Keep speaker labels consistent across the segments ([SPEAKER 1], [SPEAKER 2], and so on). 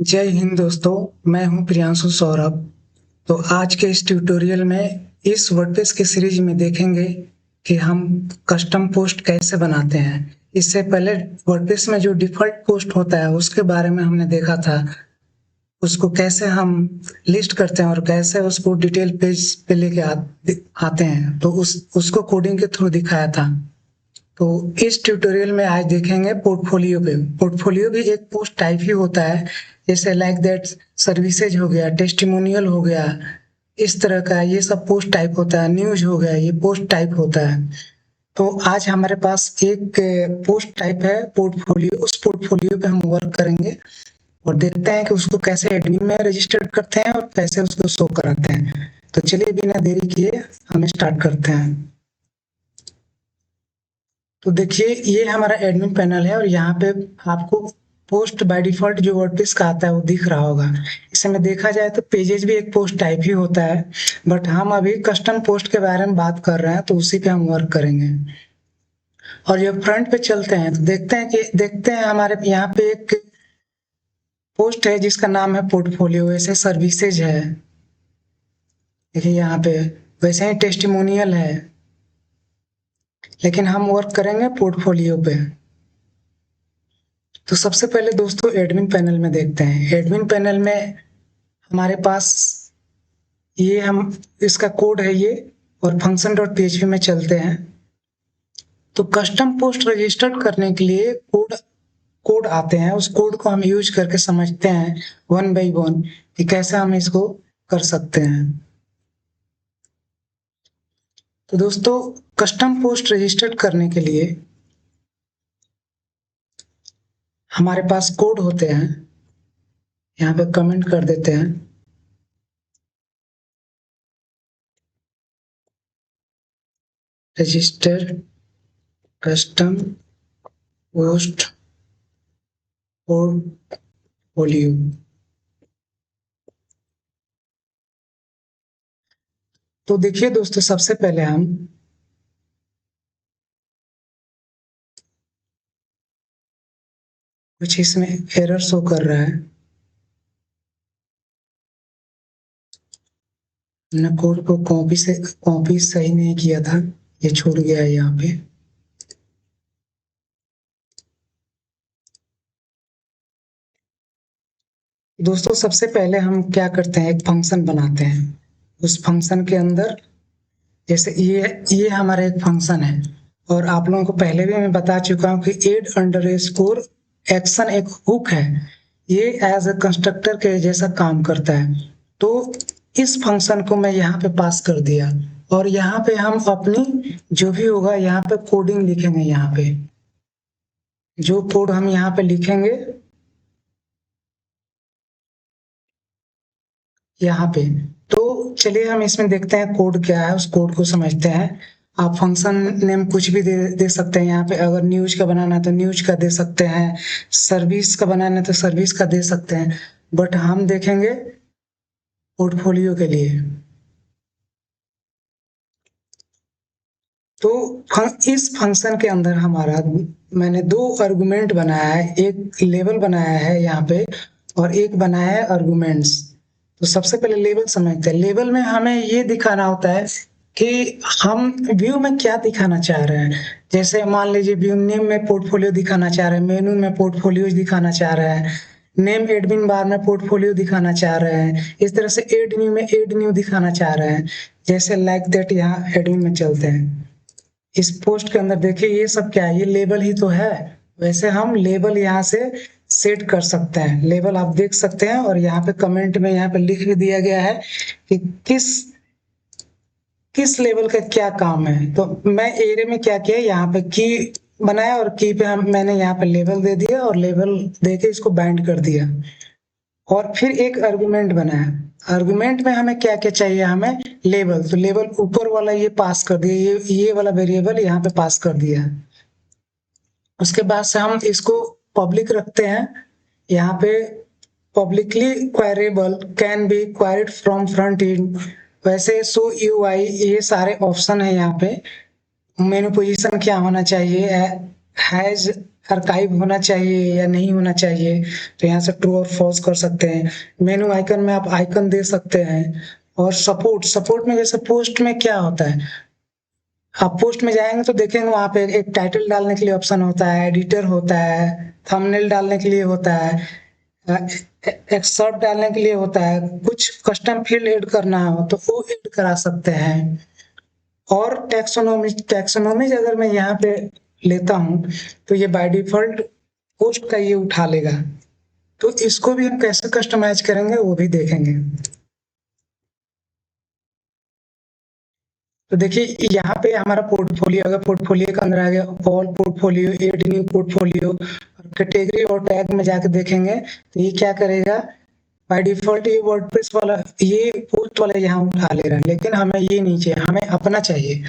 [SPEAKER 1] जय हिंद दोस्तों। मैं हूं प्रियांशु सौरभ। तो आज के इस ट्यूटोरियल में इस वर्डप्रेस की सीरीज में देखेंगे कि हम कस्टम पोस्ट कैसे बनाते हैं। इससे पहले वर्डप्रेस में जो डिफ़ॉल्ट पोस्ट होता है उसके बारे में हमने देखा था। उसको कैसे हम लिस्ट करते हैं और कैसे उसको डिटेल पेज पे लेके आते हैं, तो उसको कोडिंग के थ्रू दिखाया था। तो इस ट्यूटोरियल में आज देखेंगे पोर्टफोलियो पे। पोर्टफोलियो भी एक पोस्ट टाइप ही होता है, जैसे लाइक दैट सर्विसेज हो गया, टेस्टिमोनियल हो गया, इस तरह का ये सब पोस्ट टाइप होता है। न्यूज हो गया, ये पोस्ट टाइप होता है। तो आज हमारे पास एक पोस्ट टाइप है पोर्टफोलियो। उस पोर्टफोलियो पे हम वर्क करेंगे और देखते हैं कि उसको कैसे एडमिन में रजिस्टर करते हैं और कैसे उसको शो कराते हैं। तो चलिए बिना देरी किए हम स्टार्ट करते हैं। तो देखिए, ये हमारा एडमिन पैनल है और यहाँ पे आपको पोस्ट बाय डिफॉल्ट जो वर्डप्रेस का आता है वो दिख रहा होगा। इसमें देखा जाए तो पेजेस भी एक पोस्ट टाइप ही होता है, बट हम अभी कस्टम पोस्ट के बारे में बात कर रहे हैं तो उसी पे हम वर्क करेंगे। और जब फ्रंट पे चलते हैं तो देखते हैं हमारे यहाँ पे एक पोस्ट है जिसका नाम है पोर्टफोलियो। ऐसे सर्विसेज है, देखिए यहाँ पे। वैसे ही टेस्टिमोनियल है, लेकिन हम वर्क करेंगे पोर्टफोलियो पे। तो सबसे पहले दोस्तों एडमिन पैनल में देखते हैं। एडमिन पैनल में हमारे पास ये हम इसका कोड है ये, और फंक्शन डॉट php में चलते हैं। तो कस्टम पोस्ट रजिस्टर्ड करने के लिए कोड कोड आते हैं। उस कोड को हम यूज करके समझते हैं वन बाई वन कि कैसे हम इसको कर सकते हैं। तो दोस्तों कस्टम पोस्ट रजिस्टर्ड करने के लिए हमारे पास कोड होते हैं, यहाँ पे कमेंट कर देते हैं। Register custom post portfolio. तो देखिए दोस्तों, सबसे पहले हम कुछ इसमें एरर शो कर रहा है। हमने कोड को कॉपी सही नहीं किया था, ये छूट गया है यहाँ पे। दोस्तों सबसे पहले हम क्या करते हैं, एक फंक्शन बनाते हैं। उस फंक्शन के अंदर जैसे ये हमारा एक फंक्शन है, और आप लोगों को पहले भी मैं बता चुका हूँ कि एड अंडर स्कोर एक्शन एक हुक है। ये एज ए कंस्ट्रक्टर के जैसा काम करता है। तो इस फंक्शन को मैं यहाँ पे पास कर दिया, और यहाँ पे हम अपनी जो भी होगा यहाँ पे कोडिंग लिखेंगे। यहाँ पे जो कोड हम यहाँ पे लिखेंगे यहाँ पे, तो चलिए हम इसमें देखते हैं कोड क्या है, उस कोड को समझते हैं। आप फंक्शन नेम कुछ भी दे सकते हैं यहाँ पे। अगर न्यूज का बनाना है तो न्यूज का दे सकते हैं, सर्विस का बनाना है तो सर्विस का दे सकते हैं, बट हम देखेंगे पोर्टफोलियो के लिए। तो इस फंक्शन के अंदर हमारा मैंने दो आर्गुमेंट बनाया है, एक लेवल बनाया है यहाँ पे और एक बनाया है आर्गुमेंट्स। तो सबसे पहले लेवल समझते हैं। लेवल में हमें ये दिखाना होता है कि हम व्यू में क्या दिखाना चाह रहे हैं। जैसे मान लीजिए व्यू नेम में पोर्टफोलियो दिखाना चाह रहे हैं, मेनू में पोर्टफोलियो दिखाना चाह रहे हैं, नेम एडमिन बार में पोर्टफोलियो दिखाना चाह रहे हैं, इस तरह से एड न्यू में एड न्यू दिखाना चाह रहे हैं। जैसे लाइक दैट यहाँ एडमिन में चलते हैं। इस पोस्ट के अंदर देखिए ये सब क्या है, ये लेबल ही तो है। वैसे हम लेबल यहाँ से सेट कर सकते हैं। लेबल आप देख सकते हैं, और यहाँ पे कमेंट में यहाँ पे लिख भी दिया गया है कि किस किस लेवल का क्या काम है। तो मैं एरे में क्या किया, यहाँ पे की बनाया और की पे मैंने यहाँ पे लेवल दे दिया, और लेवल देके इसको बाइंड कर दिया। और फिर एक आर्गुमेंट बनाया। आर्गुमेंट में हमें क्या क्या चाहिए, हमें लेवल। तो लेवल ऊपर वाला ये पास कर दिया, ये वाला वेरिएबल यहाँ पे पास कर दिया। उसके बाद से हम इसको पब्लिक रखते हैं। यहाँ पे publicly queryable can be queried from front end. वैसे सो यूआई, ये सारे ऑप्शन है यहाँ पे। मेनू पोजीशन क्या होना चाहिए, हैज आर्काइव होना चाहिए या नहीं होना चाहिए, तो यहाँ से ट्रू और फॉल्स कर सकते हैं। मेनू आइकन में आप आइकन दे सकते हैं। और सपोर्ट सपोर्ट में जैसे पोस्ट में क्या होता है, आप पोस्ट में जाएंगे तो देखेंगे वहां पे एक टाइटल डालने के लिए ऑप्शन होता है, एडिटर होता है, थंबनेल डालने के लिए होता है, एक्सर्ट डालने के लिए होता है, कुछ कस्टम फील्ड ऐड करना हो तो वो ऐड करा सकते हैं। और टैक्सोनॉमी अगर मैं यहाँ पे लेता हूँ तो ये बाय डिफॉल्ट पोस्ट का ये उठा लेगा। तो इसको भी हम कैसे कस्टमाइज करेंगे वो भी देखेंगे। तो देखिए यहाँ पे हमारा पोर्टफोलियो, अगर पोर्टफोलियो के अंदर आ गया all portfolio, add new portfolio, category और टैग में जाके देखेंगे तो ये क्या करेगा, बाय डिफॉल्ट ये वर्डप्रेस वाला ये पोस्ट वाला यहाँ उठा ले रहा है, लेकिन हमें ये नहीं चाहिए, हमें अपना चाहिए।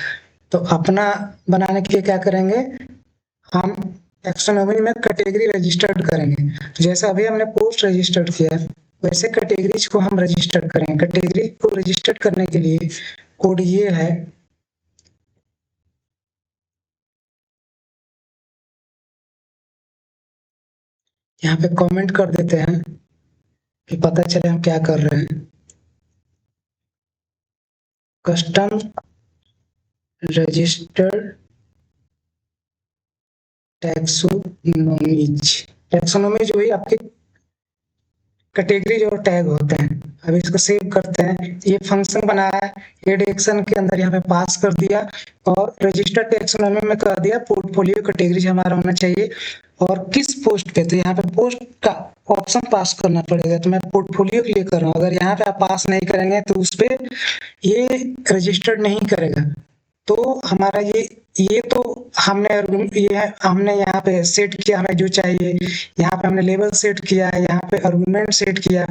[SPEAKER 1] तो अपना बनाने के लिए क्या करेंगे, हम टैक्सोनॉमी में कैटेगरी रजिस्टर्ड करेंगे। तो जैसे अभी हमने पोस्ट रजिस्टर्ड किया है वैसे कैटेगरीज को हम रजिस्टर्ड करेंगे। कैटेगरी को रजिस्टर्ड करने के लिए कोड ये है, यहाँ पे कमेंट कर देते हैं कि पता चले हम क्या कर रहे हैं। कस्टम रजिस्टर्ड टैक्सोनॉमीज, टैक्सोनॉमीज वही आपके कैटेगरीज और टैग होते हैं। अब इसको सेव करते हैं, ये फंक्शन बनाया है, एड एक्शन के अंदर यहाँ पे पास कर दिया और रजिस्टर टैक्सोनॉमी में कर दिया पोर्टफोलियो कैटेगरीज हमारा होना चाहिए। और किस पोस्ट पे, तो यहाँ पे पोस्ट का ऑप्शन पास करना पड़ेगा। तो मैं पोर्टफोलियो के लिए कर रहा हूँ, अगर यहाँ पे आप पास नहीं करेंगे तो उस पे ये रजिस्टर्ड नहीं करेगा। तो हमारा ये तो ये हमने यहाँ पे सेट किया हमें जो चाहिए। यहाँ पे हमने लेवल सेट किया, यहाँ पे आर्गुमेंट सेट किया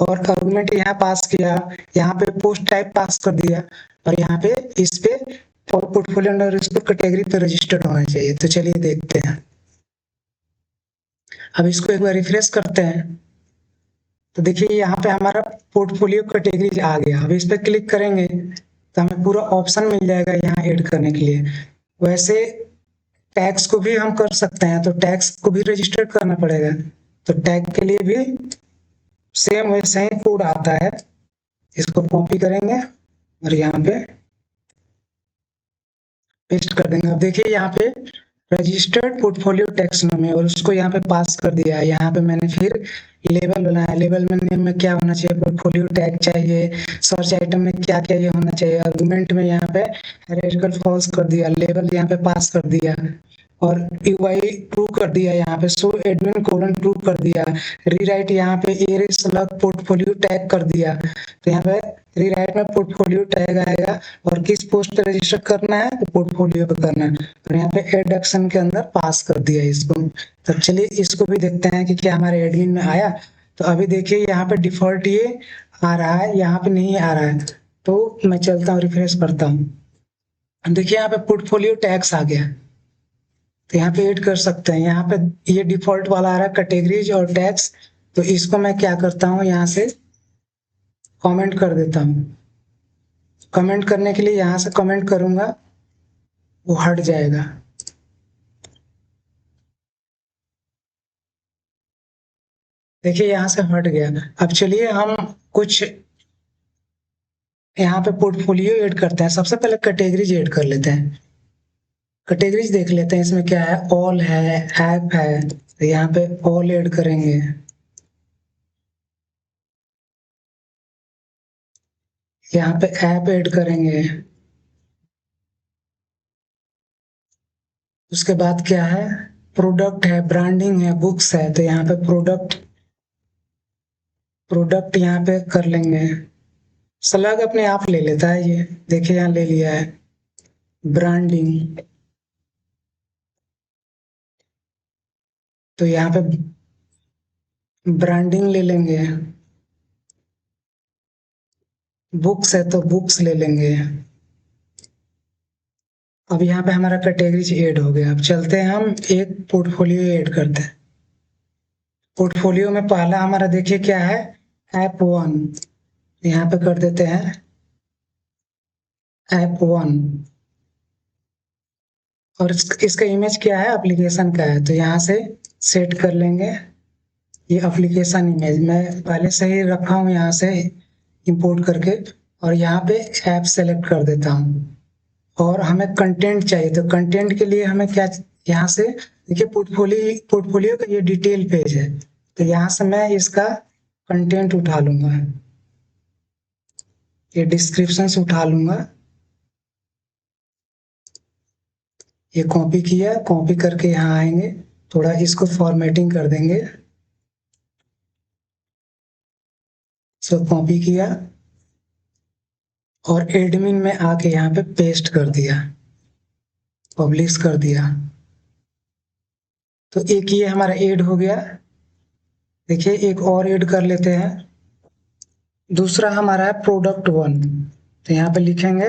[SPEAKER 1] और आर्गुमेंट यहाँ पास किया, यहाँ पे पोस्ट टाइप पास कर दिया और यहाँ पे इस पे पोर्टफोलियो अंडर इसको कैटेगरी पे रजिस्टर्ड होना चाहिए। तो चलिए देखते हैं। अब इसको एक बार रिफ्रेश करते हैं तो देखिए यहाँ पे हमारा पोर्टफोलियो कैटेगरी आ गया। अब इस पे क्लिक करेंगे तो हमें पूरा ऑप्शन मिल जाएगा यहाँ ऐड करने के लिए। वैसे टैक्स को भी हम कर सकते हैं, तो टैक्स को भी रजिस्टर करना पड़ेगा। तो टैग के लिए भी सेम वैसे ही कोड आता है, इसको कॉपी करेंगे और यहाँ पे पेस्ट कर देंगे। अब देखिए यहाँ पे रजिस्टर्ड पोर्टफोलियो टैक्सोनॉमी और उसको यहाँ पे पास कर दिया है। यहाँ पे मैंने फिर लेबल बनाया, लेबल में नेम में क्या होना चाहिए, पोर्टफोलियो टैग चाहिए, सर्च आइटम में क्या क्या ये होना चाहिए, आर्गुमेंट में यहाँ पे हेरिस्टिकल फॉल्स कर दिया, लेबल यहाँ पे पास कर दिया और यूआई ट्रू कर दिया, यहाँ पे शो एडमिन कोलन ट्रू कर दिया, रीराइट यहाँ पे एरे स्लग पोर्टफोलियो टैग कर दिया। तो यहाँ पे रीराइट में पोर्टफोलियो टैग आएगा और किस पोस्ट पे रजिस्टर करना है तो पोर्टफोलियो पे करना है। और यहाँ पे एड एक्शन के अंदर पास कर दिया इसको। तो चलिए इसको भी देखते हैं कि क्या हमारे एडमिन में आया। तो अभी देखिए यहाँ पे डिफॉल्ट ये आ रहा है, यहाँ पे नहीं आ रहा है। तो मैं चलता हूँ रिफ्रेश करता हूँ, देखिए यहाँ पे पोर्टफोलियो टैग्स आ गया। तो यहाँ पे ऐड कर सकते हैं, यहाँ पे ये डिफॉल्ट वाला आ रहा है कैटेगरीज और टैग्स। तो इसको मैं क्या करता हूँ, यहाँ से कमेंट कर देता हूँ। कमेंट करने के लिए यहाँ से कमेंट करूंगा वो हट जाएगा। देखिए यहाँ से हट गया। अब चलिए हम कुछ यहाँ पे पोर्टफोलियो ऐड करते हैं। सबसे पहले कैटेगरीज ऐड कर लेते हैं। कैटेगरीज देख लेते हैं इसमें क्या है, ऑल है, ऐप है, तो यहाँ पे ऑल ऐड करेंगे। यहाँ पे ऐप ऐड करेंगे। उसके बाद क्या है, प्रोडक्ट है, ब्रांडिंग है, बुक्स है, तो यहाँ पे प्रोडक्ट प्रोडक्ट यहाँ पे कर लेंगे। स्लग अपने आप ले लेता है ये, देखिए यहाँ ले लिया है। ब्रांडिंग, तो यहाँ पे ब्रांडिंग ले लेंगे। बुक्स है तो बुक्स ले लेंगे। अब यहाँ पे हमारा कैटेगरीज ऐड हो गया। अब चलते हैं हम एक पोर्टफोलियो ऐड करते हैं। पोर्टफोलियो में पहला हमारा देखिए क्या है, ऐप वन। यहाँ पे कर देते हैं ऐप वन। और इसका इमेज क्या है, एप्लीकेशन का है, तो यहाँ से सेट कर लेंगे। ये एप्लीकेशन इमेज मैं पहले से ही रखा हूँ यहाँ से इंपोर्ट करके, और यहाँ पे ऐप सेलेक्ट कर देता हूँ। और हमें कंटेंट चाहिए, तो कंटेंट के लिए हमें क्या, यहाँ से देखिए पोर्टफोलियो का ये डिटेल पेज है, तो यहाँ से मैं इसका कंटेंट उठा लूंगा, ये डिस्क्रिप्शन से उठा लूंगा। ये कॉपी किया, कॉपी करके यहाँ आएंगे, थोड़ा इसको फॉर्मेटिंग कर देंगे। सब कॉपी किया और एडमिन में आके यहाँ पे पेस्ट कर दिया, पब्लिश कर दिया। तो एक ये हमारा ऐड हो गया। देखिए एक और ऐड कर लेते हैं। दूसरा हमारा है प्रोडक्ट वन, तो यहाँ पे लिखेंगे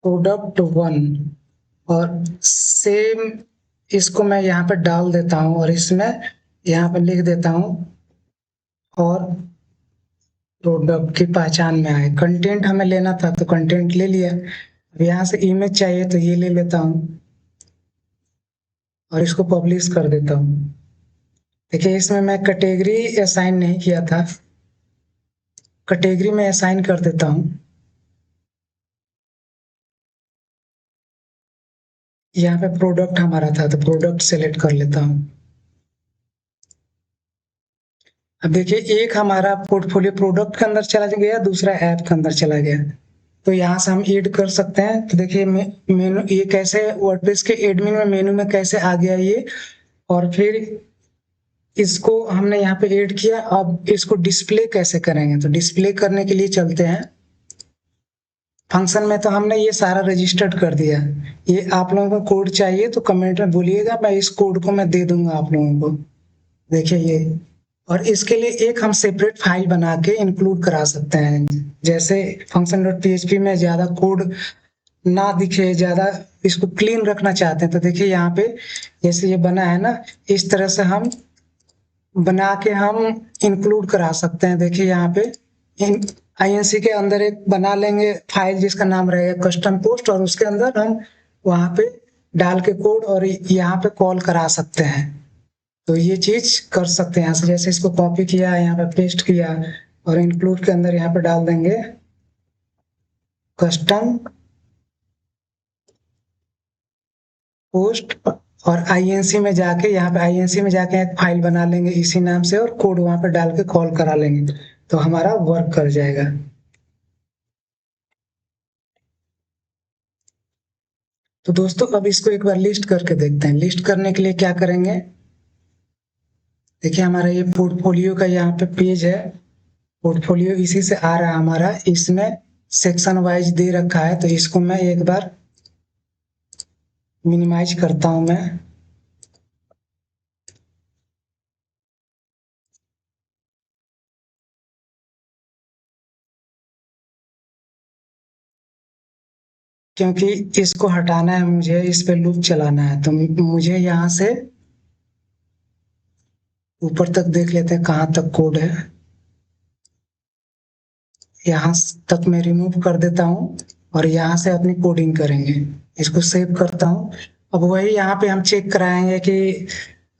[SPEAKER 1] प्रोडक्ट वन, और सेम इसको मैं यहाँ पे डाल देता हूँ, और इसमें यहाँ पे लिख देता हूँ और प्रोडक्ट की पहचान में आए। कंटेंट हमें लेना था तो कंटेंट ले लिया। अब यहाँ से इमेज चाहिए तो ये ले लेता हूँ और इसको पब्लिश कर देता हूँ। देखिए इसमें मैं कैटेगरी असाइन नहीं किया था, कैटेगरी में असाइन कर देता हूँ। यहाँ पे प्रोडक्ट हमारा था तो प्रोडक्ट सेलेक्ट कर लेता हूँ। अब देखिए एक हमारा पोर्टफोलियो प्रोडक्ट के अंदर चला गया, दूसरा ऐप के अंदर चला गया। तो यहाँ से हम ऐड कर सकते हैं। तो देखिए मेनू ये कैसे वर्डप्रेस के एडमिन में मेनू में कैसे आ गया ये, और फिर इसको हमने यहाँ पे ऐड किया। अब इसको डिस्प्ले कैसे करेंगे, तो डिस्प्ले करने के लिए चलते हैं फंक्शन में। तो हमने ये सारा रजिस्टर्ड कर दिया। ये आप लोगों को कोड चाहिए तो कमेंट में बोलिएगा, मैं इस कोड को मैं दे दूंगा आप लोगों को। देखिए ये, और इसके लिए एक हम सेपरेट फाइल बना के इंक्लूड करा सकते हैं। जैसे फंक्शन डॉट पीएचपी में ज्यादा कोड ना दिखे, ज्यादा इसको क्लीन रखना चाहते हैं, तो देखिए यहाँ पे जैसे ये बना है ना, इस तरह से हम बना के हम इंक्लूड करा सकते हैं। देखिए यहाँ पे आईएनसी के अंदर एक बना लेंगे फाइल जिसका नाम रहेगा कस्टम पोस्ट, और उसके अंदर हम वहां पे डाल के कोड और यहाँ पे कॉल करा सकते हैं। तो ये चीज कर सकते हैं यहाँ से। जैसे इसको कॉपी किया, यहाँ पे पेस्ट किया और इंक्लूड के अंदर यहाँ पे डाल देंगे कस्टम पोस्ट, और आईएनसी में जाके यहाँ पे आईएनसी में जाके एक फाइल बना लेंगे इसी नाम से, और कोड वहां पे डाल के कॉल करा लेंगे, तो हमारा वर्क कर जाएगा। तो दोस्तों अब इसको एक बार लिस्ट करके देखते हैं। लिस्ट करने के लिए क्या करेंगे, देखिए हमारा ये पोर्टफोलियो का यहाँ पे पेज है, पोर्टफोलियो इसी से आ रहा है हमारा। इसमें सेक्शन वाइज दे रखा है, तो इसको मैं एक बार मिनिमाइज करता हूं मैं। क्योंकि इसको हटाना है मुझे, इस पे लूप चलाना है, तो मुझे यहाँ से ऊपर तक देख लेते हैं कहाँ तक कोड है। यहाँ तक मैं रिमूव कर देता हूँ और यहाँ से अपनी कोडिंग करेंगे। इसको सेव करता हूँ। अब वही यहाँ पे हम चेक कराएंगे कि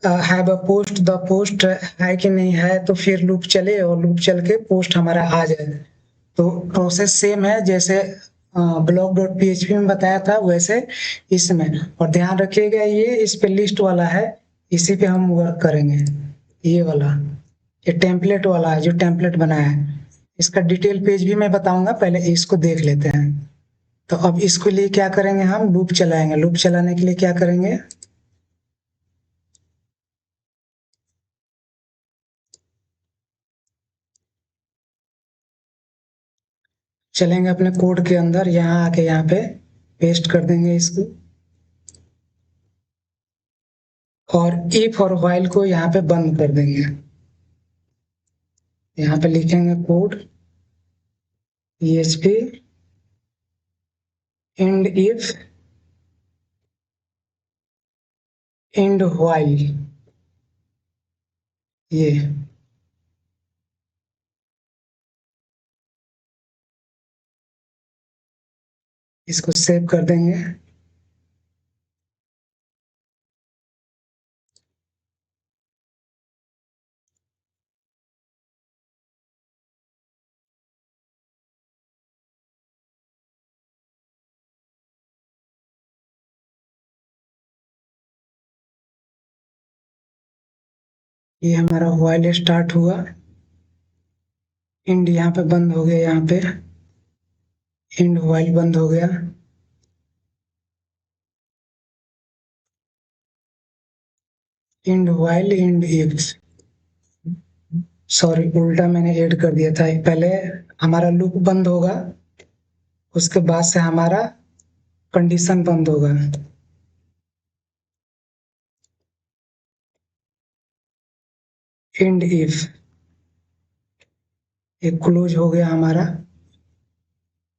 [SPEAKER 1] have a post, the post है कि नहीं है, तो फिर लूप चले और लूप चल के पोस्ट हमारा आ जाए। तो प्रोसेस सेम है जैसे ब्लॉग डॉट पीएचपी में बताया था वैसे इसमें। और ध्यान रखिएगा ये इस पे लिस्ट वाला है, इसी पे हम वर्क करेंगे। ये वाला, ये टेम्पलेट वाला है जो टेम्पलेट बनाया है। इसका डिटेल पेज भी मैं बताऊंगा, पहले इसको देख लेते हैं। तो अब इसके लिए क्या करेंगे, हम लूप चलाएंगे। लूप चलाने के लिए क्या करेंगे, चलेंगे अपने कोड के अंदर, यहाँ आके यहाँ पे पेस्ट कर देंगे इसको, और इफ और व्हाइल को यहाँ पे बंद कर देंगे। यहाँ पे लिखेंगे code PHP and if and while, ये इसको सेव कर देंगे। ये हमारा व्हाइल स्टार्ट हुआ, इंड यहाँ पे बंद हो गया, यहाँ पे इंड व्हाइल बंद हो गया, end while end if, sorry उल्टा मैंने ऐड कर दिया था। पहले हमारा लूप बंद होगा, उसके बाद से हमारा कंडीशन बंद होगा। इंड इफ, एक क्लोज हो गया हमारा।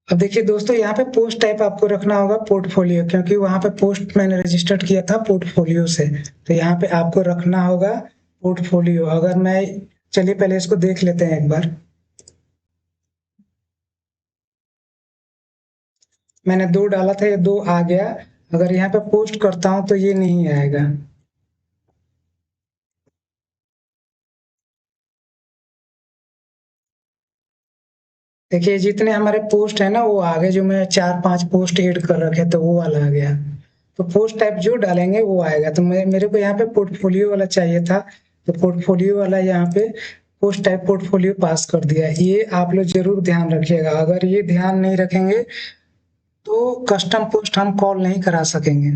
[SPEAKER 1] अब देखिए दोस्तों, यहाँ पे पोस्ट टाइप आपको रखना होगा पोर्टफोलियो, क्योंकि वहां पे पोस्ट मैंने रजिस्टर्ड किया था पोर्टफोलियो से, तो यहाँ पे आपको रखना होगा पोर्टफोलियो। अगर मैं, चलिए पहले इसको देख लेते हैं एक बार। मैंने 2 डाला था, ये 2 आ गया। अगर यहाँ पे पोस्ट करता हूँ तो ये नहीं आएगा। देखिए जितने हमारे पोस्ट है ना वो आगे, जो मैं 4-5 पोस्ट ऐड कर रखे तो वो वाला आ गया। तो पोस्ट टाइप जो डालेंगे वो आएगा। तो मेरे को यहाँ पे पोर्टफोलियो वाला चाहिए था, तो पोर्टफोलियो वाला यहाँ पे पोस्ट टाइप पोर्टफोलियो पास कर दिया। ये आप लोग जरूर ध्यान रखिएगा, अगर ये ध्यान नहीं रखेंगे तो कस्टम पोस्ट हम कॉल नहीं करा सकेंगे।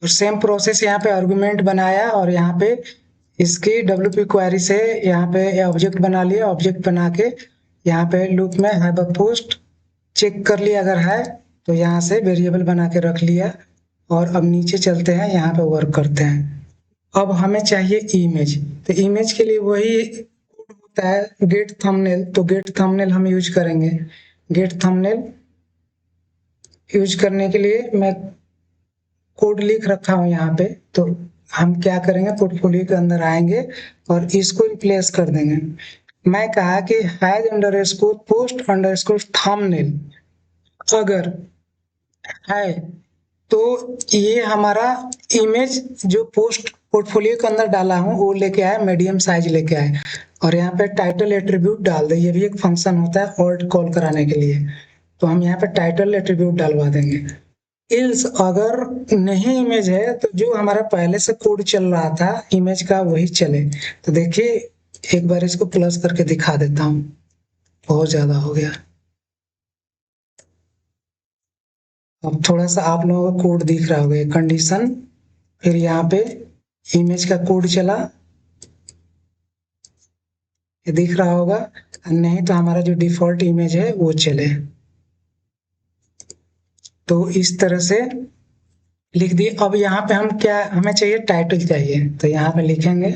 [SPEAKER 1] और सेम प्रोसेस यहाँ पे आर्गुमेंट बनाया, और यहाँ पे इसकी डब्ल्यूपी क्वेरी से यहाँ पे ऑब्जेक्ट बना लिया। ऑब्जेक्ट बना के यहाँ पे लूप में हैव अ पोस्ट चेक कर लिया, अगर है तो यहाँ से वेरिएबल बना के रख लिया। और अब नीचे चलते हैं, यहाँ पे वर्क करते हैं। अब हमें चाहिए इमेज, तो इमेज के लिए वही होता है गेट थंबनेल। तो गेट थंबनेल हम यूज करेंगे। गेट थंबनेल यूज करने के लिए मैं कोड लिख रखा हूँ यहाँ पे। तो हम क्या करेंगे, पोर्टफोलियो के अंदर आएंगे और इसको रिप्लेस कर देंगे। मैं कहा कि has underscore post underscore thumbnail अगर है, तो ये हमारा इमेज जो पोस्ट पोर्टफोलियो के अंदर डाला हूँ वो लेके आए, मीडियम साइज लेके आए। और यहाँ पे टाइटल एट्रीब्यूट डाल दे, ये भी एक फंक्शन होता है ऑल्ट कॉल कराने के लिए। तो हम यहाँ पे टाइटल एट्रीब्यूट डालवा देंगे। इल्स अगर नहीं इमेज है तो जो हमारा पहले से कोड चल रहा था इमेज का वही चले। तो देखिए एक बार इसको प्लस करके दिखा देता हूँ, बहुत ज्यादा हो गया। अब थोड़ा सा आप लोगों को कोड दिख रहा होगा, कंडीशन, फिर यहाँ पे इमेज का कोड चला, ये दिख रहा होगा। नहीं तो हमारा जो डिफॉल्ट इमेज है वो चले। तो इस तरह से लिख दिए। अब यहाँ पे हम क्या, हमें चाहिए टाइटल चाहिए, तो यहाँ पे लिखेंगे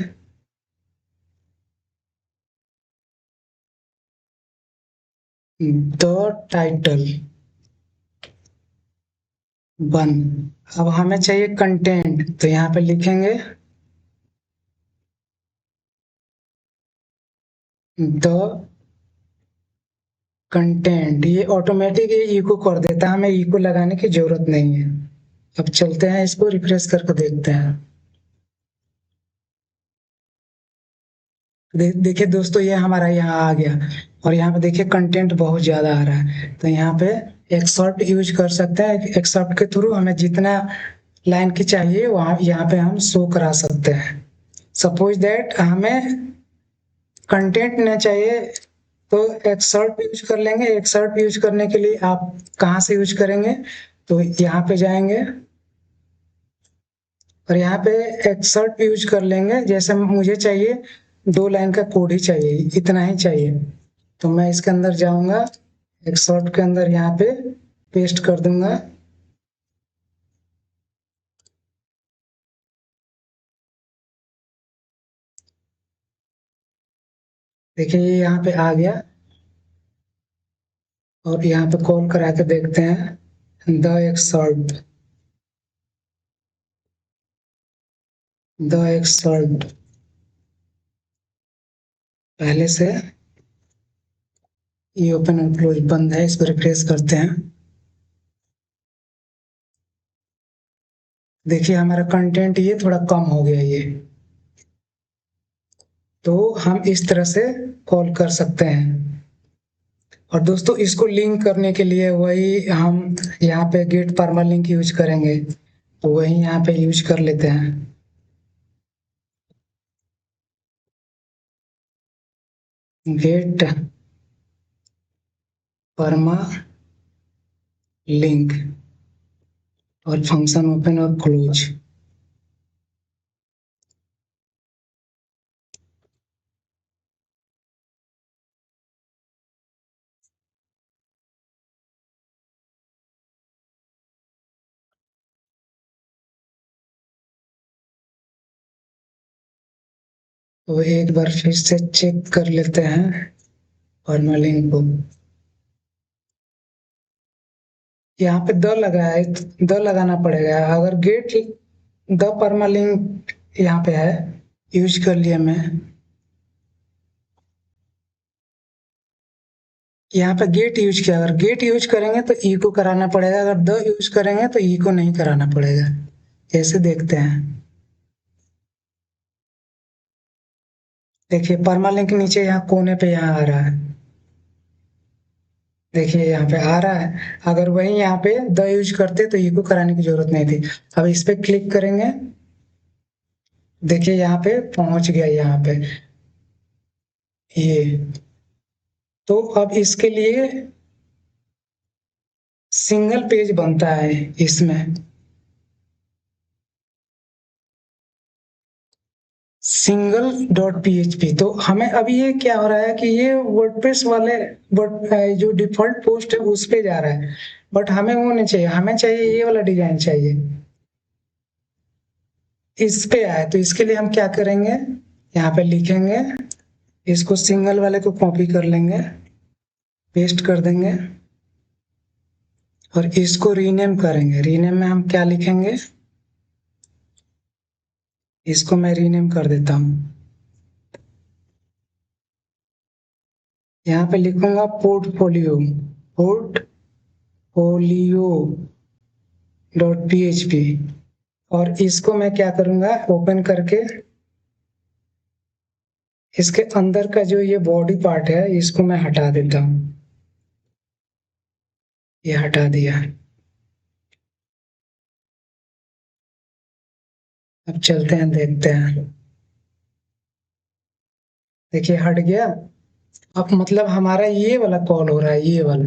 [SPEAKER 1] द टाइटल 1। अब हमें चाहिए कंटेंट, तो यहाँ पे लिखेंगे द कंटेंट। ये ऑटोमेटिक ये इको कर देता है, हमें इको लगाने की जरूरत नहीं है। अब चलते हैं, इसको रिफ्रेश करके देखते हैं। देखिए दोस्तों, ये हमारा यहाँ आ गया। और यहाँ पे देखिए कंटेंट बहुत ज्यादा आ रहा है, तो यहाँ पे एक्सॉर्ट यूज कर सकते हैं। एक्सॉर्ट के थ्रू हमें जितना लाइन की चाहिए वहाँ यहाँ पे हम शो करा सकते हैं। सपोज दैट हमें कंटेंट न चाहिए तो एक्सर्ट यूज कर लेंगे। एक्सर्ट यूज करने के लिए आप कहाँ से यूज करेंगे, तो यहाँ पे जाएंगे और यहाँ पे एक्सर्ट यूज कर लेंगे। जैसे मुझे चाहिए 2 लाइन का कोड ही चाहिए, इतना ही चाहिए, तो मैं इसके अंदर जाऊंगा, एक्सर्ट के अंदर यहाँ पे पेस्ट कर दूंगा। देखिए ये यहाँ पे आ गया, और यहाँ पे कॉल करा के देखते हैं द एक्सर्ट, द एक्सर्ट पहले से ये ओपन और क्लोज बंद है, इसको रिफ्रेश करते हैं। देखिए हमारा कंटेंट ये थोड़ा कम हो गया ये। तो हम इस तरह से कॉल कर सकते हैं। और दोस्तों इसको लिंक करने के लिए वही हम यहाँ पे गेट परमालिंक यूज करेंगे, तो वही यहाँ पे यूज कर लेते हैं। गेट परमा लिंक और फंक्शन ओपन और क्लोज। तो एक बार फिर से चेक कर लेते हैं परमा लिंक को। यहाँ पे द लगा है, द लगाना पड़ेगा। अगर गेट द परमालिंक यहाँ पे है, यूज कर लिया मैं। यहाँ पे गेट यूज किया, अगर गेट यूज करेंगे तो ई को कराना पड़ेगा, अगर द यूज करेंगे तो ई को नहीं कराना पड़ेगा। ऐसे देखते हैं। देखिए परमालिंक नीचे यहाँ कोने पे यहाँ आ रहा है, देखिए यहाँ पे आ रहा है। अगर वही यहाँ पे द यूज करते तो ई को कराने की जरूरत नहीं थी। अब इस पे क्लिक करेंगे, देखिए यहाँ पे पहुंच गया यहाँ पे ये। तो अब इसके लिए सिंगल पेज बनता है इसमें, सिंगल डॉट पीएचपी। तो हमें अभी ये क्या हो रहा है कि ये वर्डप्रेस वाले जो डिफॉल्ट पोस्ट है उस पे जा रहा है, बट हमें वो नहीं चाहिए, हमें चाहिए ये वाला डिजाइन चाहिए, इस पे आए। तो इसके लिए हम क्या करेंगे, यहाँ पे लिखेंगे, इसको सिंगल वाले को कॉपी कर लेंगे, पेस्ट कर देंगे और इसको रीनेम करेंगे। रीनेम में हम क्या लिखेंगे, इसको मैं रीनेम कर देता हूँ। यहाँ पे लिखूंगा पोर्टफोलियो, पोर्टफोलियो डॉट पीएचपी। और इसको मैं क्या करूंगा, ओपन करके इसके अंदर का जो ये बॉडी पार्ट है इसको मैं हटा देता हूं। ये हटा दिया। अब चलते हैं, देखते हैं। देखिए हट गया। अब मतलब हमारा ये वाला कॉल हो रहा है, ये वाला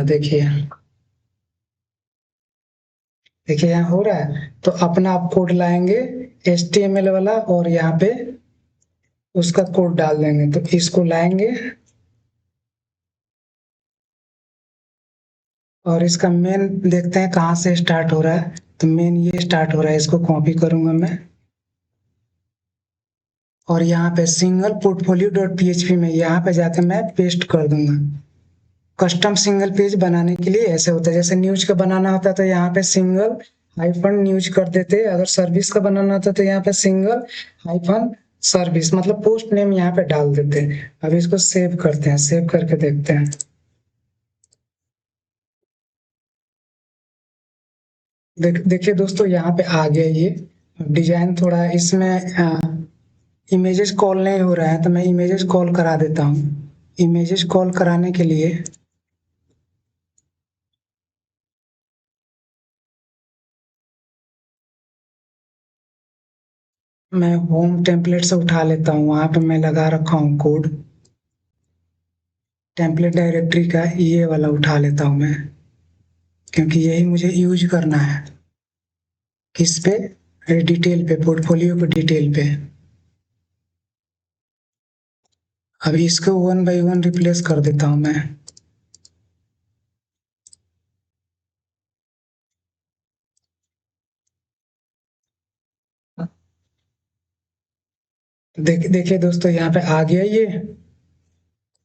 [SPEAKER 1] देखिए, देखिए यहाँ हो रहा है। तो अपना आप कोड लाएंगे HTML वाला और यहाँ पे उसका कोड डाल देंगे। तो इसको लाएंगे और इसका मेन देखते हैं कहाँ से स्टार्ट हो रहा है। तो मेन ये स्टार्ट हो रहा है, इसको कॉपी करूंगा मैं और यहाँ पे सिंगल पोर्टफोलियो डॉट पीएचपी में यहाँ पे जाके मैं पेस्ट कर दूंगा। कस्टम सिंगल पेज बनाने के लिए ऐसे होता है, जैसे न्यूज का बनाना होता है तो यहाँ पे सिंगल हाइफन न्यूज कर देते। अगर सर्विस का बनाना होता है तो यहाँ पे सिंगल हाइफन सर्विस, मतलब पोस्ट नेम यहाँ पे डाल देते हैं। अब इसको सेव करते हैं, सेव करके देखते हैं। देखिए दोस्तों यहाँ पे आ गया ये डिजाइन। थोड़ा इसमें इमेजेस कॉल नहीं हो रहा है, तो मैं इमेजेस कॉल करा देता हूँ। इमेजेस कॉल कराने के लिए मैं होम टेम्पलेट से उठा लेता हूँ, वहां पे मैं लगा रखा हूँ कोड। टेम्पलेट डायरेक्टरी का ये वाला उठा लेता हूँ मैं, क्योंकि यही मुझे यूज करना है। किस पे, डिटेल पे, पोर्टफोलियो पे, डिटेल पे। अभी इसको 1 बाई 1 रिप्लेस कर देता हूँ मैं। देखिए दोस्तों यहाँ पे आ गया ये।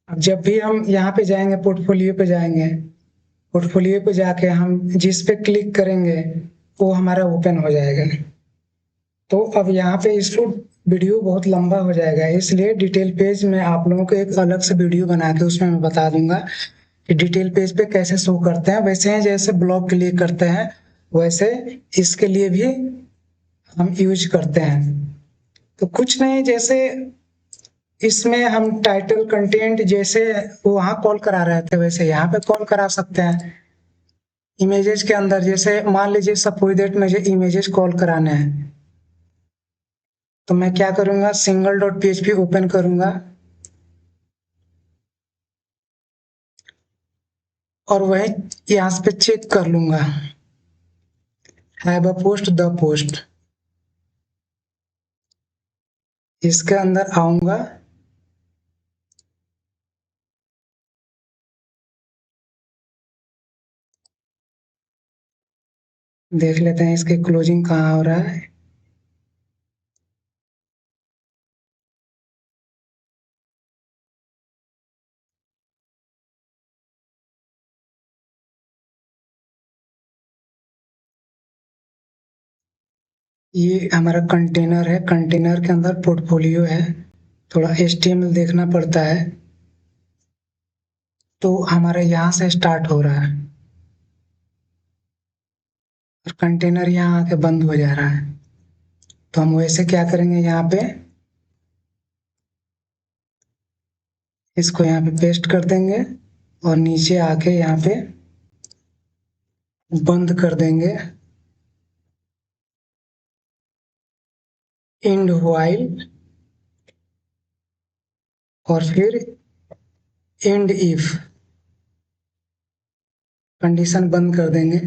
[SPEAKER 1] अब जब भी हम यहाँ पे जाएंगे, पोर्टफोलियो पे जाएंगे, पोर्टफोलियो पे जाके हम जिस पे क्लिक करेंगे वो हमारा ओपन हो जाएगा। तो अब यहाँ पे इसको वीडियो बहुत लंबा हो जाएगा, इसलिए डिटेल पेज में आप लोगों को एक अलग से वीडियो बना के उसमें मैं बता दूंगा कि डिटेल पेज पे कैसे शो करते हैं। वैसे ही जैसे ब्लॉग के लिए करते हैं वैसे इसके लिए भी हम यूज करते हैं। तो कुछ नहीं, जैसे इसमें हम टाइटल कंटेंट जैसे वहां कॉल करा रहे थे वैसे यहाँ पे कॉल करा सकते हैं। इमेजेस के अंदर जैसे मान लीजिए सपोज दैट मुझे इमेजेस कॉल कराने हैं, तो मैं क्या करूंगा, सिंगल डॉट पीएचपी ओपन करूंगा और वही यहाँ पे चेक कर लूंगा, have a post the post, इसके अंदर आऊंगा, देख लेते हैं इसकी क्लोजिंग कहाँ हो रहा है। ये हमारा कंटेनर है, कंटेनर के अंदर पोर्टफोलियो है, थोड़ा एचटीएमएल देखना पड़ता है। तो हमारा यहाँ से स्टार्ट हो रहा है और कंटेनर यहाँ आके बंद हो जा रहा है। तो हम वैसे क्या करेंगे, यहाँ पे इसको यहाँ पे पेस्ट कर देंगे और नीचे आके यहाँ पे बंद कर देंगे, इंड व्हाइल, और फिर इंड इफ, कंडीशन बंद कर देंगे,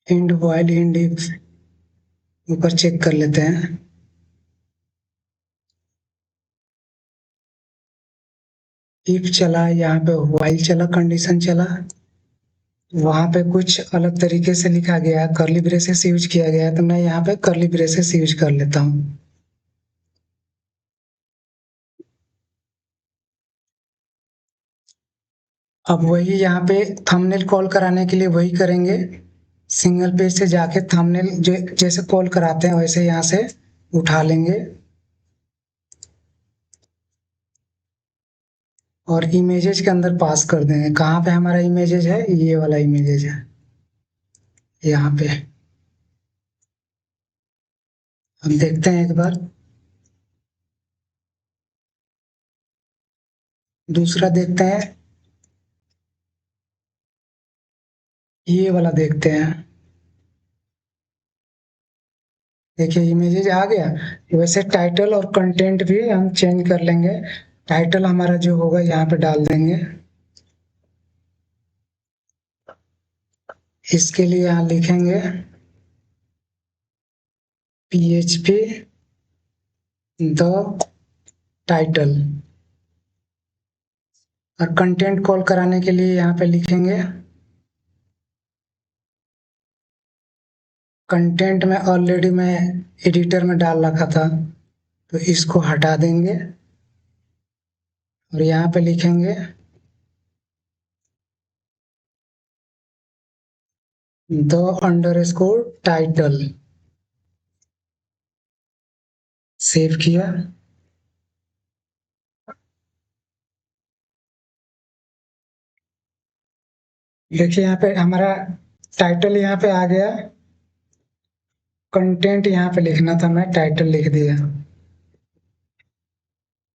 [SPEAKER 1] इंड व्हाइल इंड इफ, ऊपर चेक कर लेते हैं। इफ चला, यहाँ पे व्हाइल चला, कंडीशन चला, वहां पे कुछ अलग तरीके से लिखा गया है, कर्ली ब्रेसेस यूज किया गया है, तो मैं यहाँ पे कर्ली ब्रेसेस यूज कर लेता हूँ। अब वही यहाँ पे थंबनेल कॉल कराने के लिए वही करेंगे, सिंगल पेज से जाके थंबनेल जैसे कॉल कराते हैं वैसे यहाँ से उठा लेंगे और इमेजेस के अंदर पास कर देंगे। कहाँ पे हमारा इमेजेस है, ये वाला इमेजेस है यहाँ पे। हम देखते हैं एक बार, दूसरा देखते हैं, ये वाला देखते हैं। देखिए इमेजेस आ गया। वैसे टाइटल और कंटेंट भी हम चेंज कर लेंगे। टाइटल हमारा जो होगा यहाँ पे डाल देंगे, इसके लिए यहाँ लिखेंगे PHP द टाइटल, और कंटेंट कॉल कराने के लिए यहाँ पे लिखेंगे कंटेंट में ऑलरेडी मैं एडिटर में डाल रखा था, तो इसको हटा देंगे और यहाँ पे लिखेंगे द अंडरस्कोर टाइटल, सेव किया। देखिए यहाँ पे हमारा टाइटल यहाँ पे आ गया, कंटेंट यहाँ पे लिखना था, मैं टाइटल लिख दिया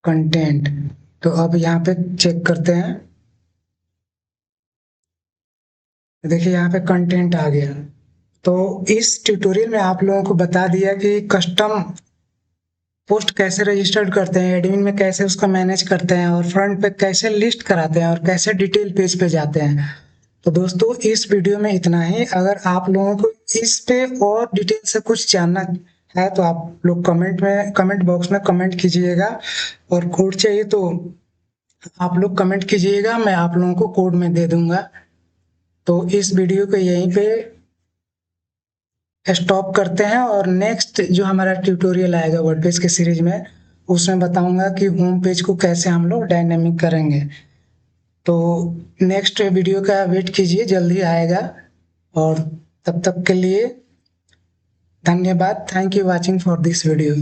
[SPEAKER 1] कंटेंट। तो अब यहाँ पे चेक करते हैं, देखिए यहाँ पे कंटेंट आ गया। तो इस ट्यूटोरियल में आप लोगों को बता दिया कि कस्टम पोस्ट कैसे रजिस्टर्ड करते हैं, एडमिन में कैसे उसको मैनेज करते हैं, और फ्रंट पे कैसे लिस्ट कराते हैं, और कैसे डिटेल पेज पे जाते हैं। तो दोस्तों इस वीडियो में इतना ही। अगर आप लोगों को इस पे और डिटेल से कुछ जानना है तो आप लोग कमेंट बॉक्स में कमेंट कीजिएगा, और कोड चाहिए तो आप लोग कमेंट कीजिएगा, मैं आप लोगों को कोड में दे दूंगा। तो इस वीडियो को यहीं पे स्टॉप करते हैं, और नेक्स्ट जो हमारा ट्यूटोरियल आएगा वर्डप्रेस के सीरीज में, उसमें बताऊंगा कि होम पेज को कैसे हम लोग डायनेमिक करेंगे। तो नेक्स्ट वीडियो का वेट कीजिए, जल्दी आएगा। और तब तक के लिए धन्यवाद। Thank you watching for this video.